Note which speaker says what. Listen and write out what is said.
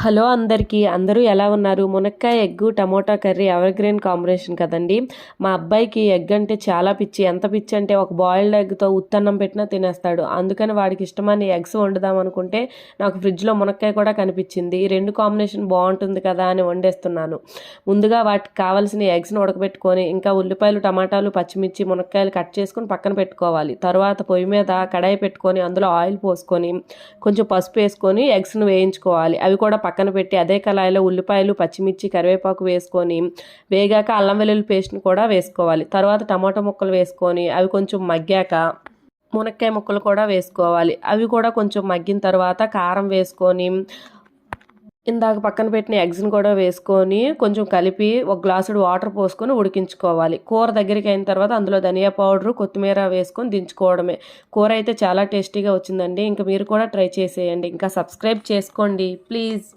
Speaker 1: Hello అందరికీ అందరూ ఎలా ఉన్నారు? మునక్కాయ egg tomato curry ever green combination కదండి. మా అబ్బాయికి ఎగ్ అంటే చాలా పిచ్చి. ఎంత పిచ్చి అంటే ఒక బాయిల్డ్ ఎగ్తో ఉత్తన్నం పెట్టినా తినేస్తాడు. అందుకని వాడికి ఇష్టమని ఎగ్స్ వండుదాం అనుకుంటే నాకు ఫ్రిడ్జ్లో మునక్కాయ కూడా కనిపించింది. ఈ రెండు కాంబినేషన్ బాగుంటుంది కదా అని వండేస్తున్నాను. ముందుగా వాటికి కావాల్సిన ఎగ్స్ని ఉడకబెట్టుకొని ఇంకా ఉల్లిపాయలు టమాటాలు పచ్చిమిర్చి మునక్కాయలు కట్ చేసుకొని పక్కన పెట్టుకోవాలి. తర్వాత పొయ్యి మీద కడాయి పెట్టుకొని అందులో ఆయిల్ పోసుకొని కొంచెం పసుపు వేసుకొని ఎగ్స్ను వేయించుకోవాలి. అవి కూడా పక్కన పెట్టి అదే కళాయిలో ఉల్లిపాయలు పచ్చిమిర్చి కరివేపాకు వేసుకొని వేగాక అల్లం వెల్లుల్లి పేస్ట్ని కూడా వేసుకోవాలి. తర్వాత టమాటా ముక్కలు వేసుకొని అవి కొంచెం మగ్గాక మునక్కాయ ముక్కలు కూడా వేసుకోవాలి. అవి కూడా కొంచెం మగ్గిన తర్వాత కారం వేసుకొని ఇందాక పక్కన పెట్టిన ఎగ్స్ని కూడా వేసుకొని కొంచెం కలిపి ఒక గ్లాసుడు వాటర్ పోసుకొని ఉడికించుకోవాలి. కూర దగ్గరికి అయిన తర్వాత అందులో ధనియా పౌడరు కొత్తిమీర వేసుకొని దించుకోవడమే. కూర అయితే చాలా టేస్టీగా వచ్చిందండి. ఇంకా మీరు కూడా ట్రై చేసేయండి. ఇంకా సబ్స్క్రైబ్ చేసుకోండి ప్లీజ్.